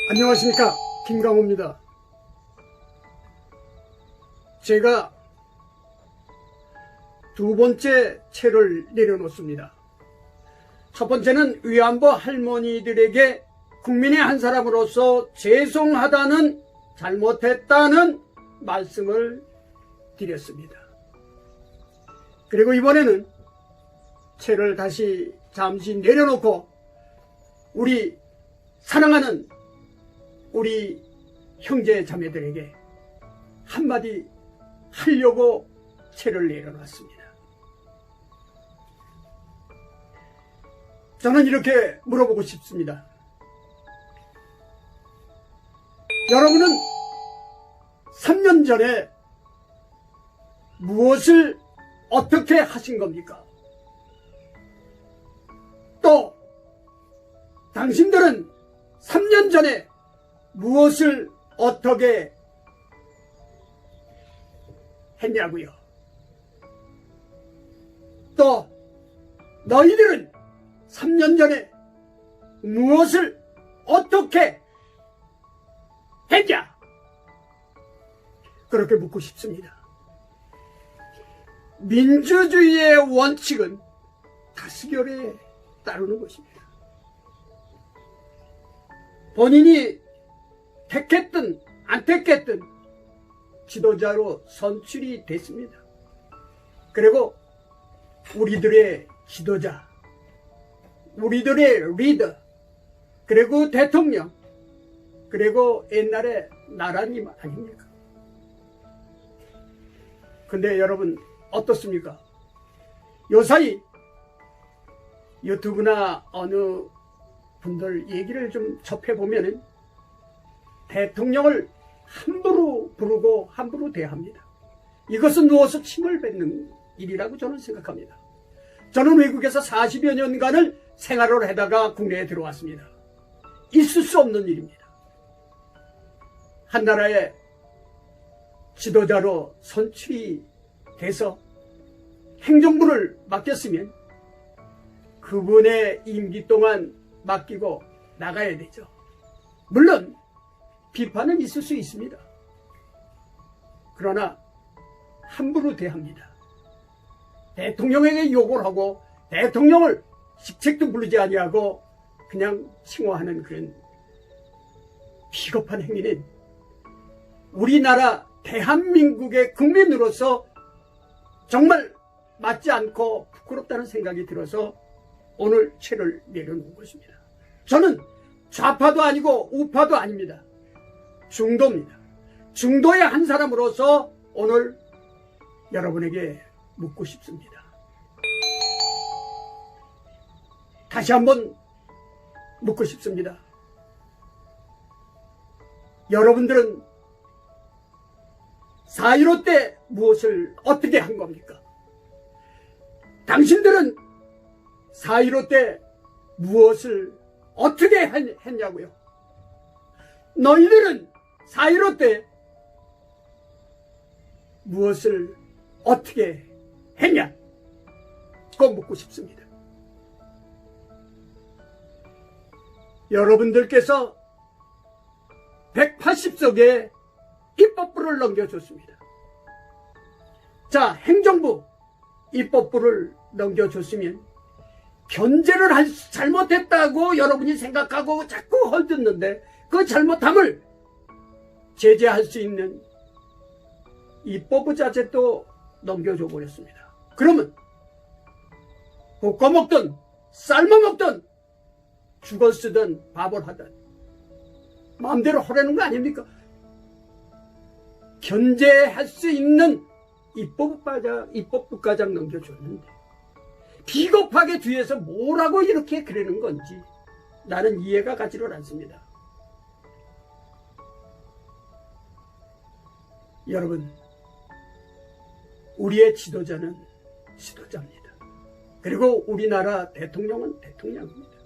안녕하십니까, 김강호입니다. 제가 두 번째 채를 내려놓습니다. 첫 번째는 위안부 할머니들에게 국민의 한 사람으로서 죄송하다는, 잘못했다는 말씀을 드렸습니다. 그리고 이번에는 채를 다시 잠시 내려놓고 우리 사랑하는 우리 형제 자매들에게 한마디 하려고 채를 내려놨습니다. 저는 이렇게 물어보고 싶습니다. 여러분은 3년 전에 무엇을 어떻게 하신 겁니까? 또 당신들은 3년 전에 무엇을 어떻게 했냐고요? 또 너희들은 3년 전에 무엇을 어떻게 했냐? 그렇게 묻고 싶습니다. 민주주의의 원칙은 다수결에 따르는 것입니다. 본인이 택했든 안 택했든 지도자로 선출이 됐습니다. 그리고 우리들의 지도자, 우리들의 리더, 그리고 대통령, 그리고 옛날에 나라님 아닙니까? 근데 여러분 어떻습니까? 요사이 유튜브나 어느 분들 얘기를 좀 접해보면은 대통령을 함부로 부르고 함부로 대합니다. 이것은 누워서 침을 뱉는 일이라고 저는 생각합니다. 저는 외국에서 40여 년간을 생활을 하다가 국내에 들어왔습니다. 있을 수 없는 일입니다. 한 나라의 지도자로 선출이 돼서 행정부를 맡겼으면 그분의 임기 동안 맡기고 나가야 되죠. 물론 비판은 있을 수 있습니다. 그러나 함부로 대합니다. 대통령에게 욕을 하고 대통령을 직책도 부르지 아니하고 그냥 칭호하는 그런 비겁한 행위는 우리나라 대한민국의 국민으로서 정말 맞지 않고 부끄럽다는 생각이 들어서 오늘 채를 내려놓은 것입니다. 저는 좌파도 아니고 우파도 아닙니다. 중도입니다. 중도의 한 사람으로서 오늘 여러분에게 묻고 싶습니다. 다시 한번 묻고 싶습니다. 여러분들은 4.15 때 무엇을 어떻게 한 겁니까? 당신들은 4.15 때 무엇을 어떻게 했냐고요? 너희들은 4.15 때 무엇을 어떻게 했냐? 꼭 묻고 싶습니다. 여러분들께서 180석의 입법부를 넘겨줬습니다. 자, 행정부 입법부를 넘겨줬으면 견제를 잘못했다고 여러분이 생각하고 자꾸 헐뜯는데 그 잘못함을 제재할 수 있는 입법부 자체도 넘겨줘 버렸습니다. 그러면 볶아 먹든 삶아 먹든 죽어 쓰든 밥을 하든 마음대로 하라는 거 아닙니까? 견제할 수 있는 입법부과장 넘겨줬는데 비겁하게 뒤에서 뭐라고 이렇게 그러는 건지 나는 이해가 가지를 않습니다. 여러분, 우리의 지도자는 지도자입니다. 그리고 우리나라 대통령은 대통령입니다.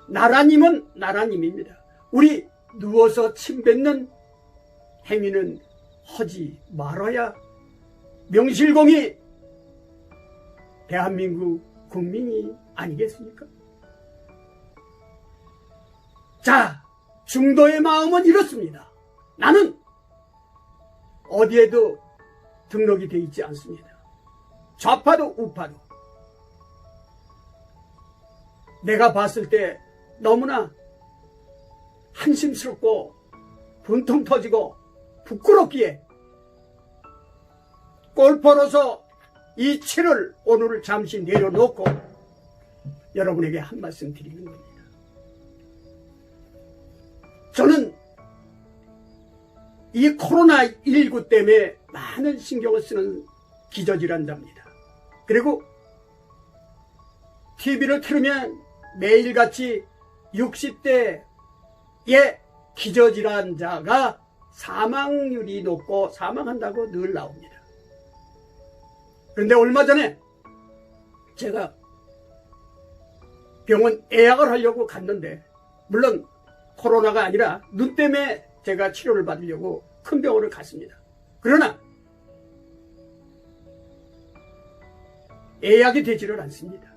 나라님은 나라님입니다. 우리 누워서 침 뱉는 행위는 하지 말아야 명실공히 대한민국 국민이 아니겠습니까? 자, 중도의 마음은 이렇습니다. 나는 어디에도 등록이 되어 있지 않습니다. 좌파도 우파도. 내가 봤을 때 너무나 한심스럽고 분통 터지고 부끄럽기에 골퍼로서 이 치를 오늘 잠시 내려놓고 여러분에게 한 말씀 드리는 겁니다. 저는 이 코로나19 때문에 많은 신경을 쓰는 기저질환자입니다. 그리고 TV를 틀으면 매일같이 60대의 기저질환자가 사망률이 높고 사망한다고 늘 나옵니다. 그런데 얼마 전에 제가 병원 예약을 하려고 갔는데, 물론 코로나가 아니라 눈 때문에 제가 치료를 받으려고 큰 병원을 갔습니다. 그러나 예약이 되지를 않습니다.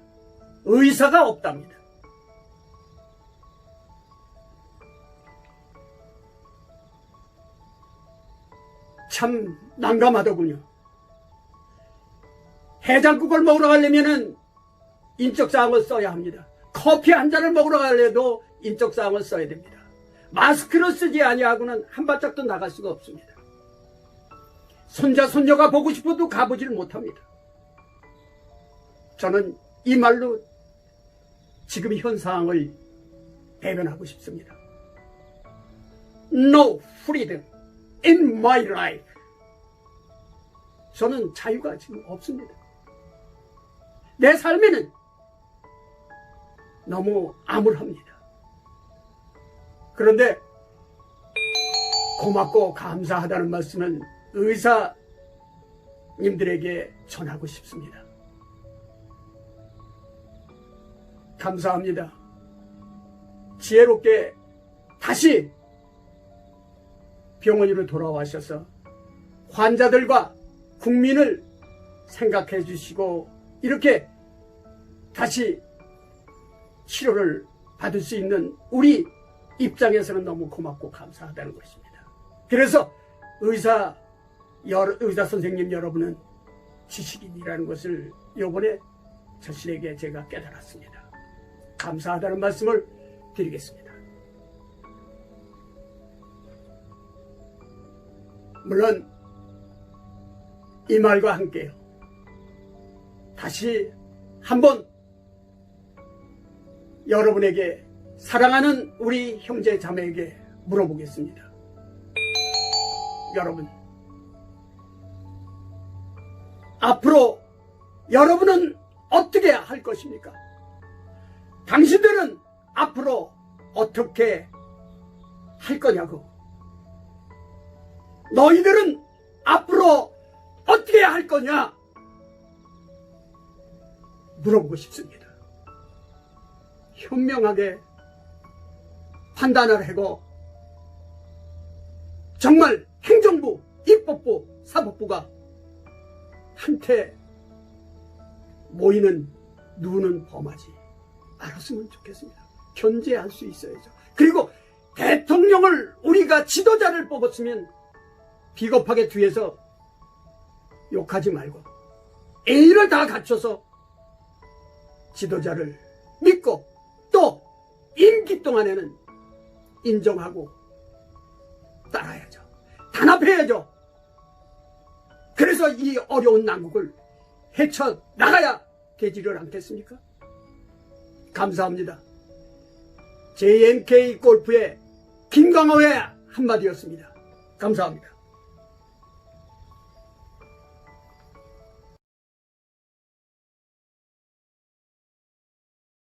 의사가 없답니다. 참 난감하더군요. 해장국을 먹으러 가려면 인적사항을 써야 합니다. 커피 한 잔을 먹으러 가려도 인적사항을 써야 됩니다. 마스크를 쓰지 아니하고는 한 발짝도 나갈 수가 없습니다. 손자 손녀가 보고 싶어도 가보지를 못합니다. 저는 이 말로 지금 현 상황을 대변하고 싶습니다. No freedom in my life. 저는 자유가 지금 없습니다. 내 삶에는 너무 암울합니다. 그런데 고맙고 감사하다는 말씀은 의사님들에게 전하고 싶습니다. 감사합니다. 지혜롭게 다시 병원으로 돌아와셔서 환자들과 국민을 생각해 주시고 이렇게 다시 치료를 받을 수 있는 우리 입장에서는 너무 고맙고 감사하다는 것입니다. 그래서 의사 선생님 여러분은 지식인이라는 것을 이번에 자신에게 제가 깨달았습니다. 감사하다는 말씀을 드리겠습니다. 물론 이 말과 함께 다시 한번 여러분에게, 사랑하는 우리 형제 자매에게 물어보겠습니다. 여러분, 앞으로 여러분은 어떻게 할 것입니까? 당신들은 앞으로 어떻게 할 거냐고. 너희들은 앞으로 어떻게 할 거냐? 물어보고 싶습니다. 현명하게 판단을 하고 정말 행정부, 입법부, 사법부가 한테 모이는 누는 범하지 않았으면 좋겠습니다. 견제할 수 있어야죠. 그리고 대통령을 우리가 지도자를 뽑았으면 비겁하게 뒤에서 욕하지 말고 A를 다 갖춰서 지도자를 믿고 또 임기 동안에는 인정하고 따라야죠. 단합해야죠. 그래서 이 어려운 난국을 헤쳐나가야 되지를 않겠습니까? 감사합니다. JNK 골프의 김광호의 한마디였습니다. 감사합니다.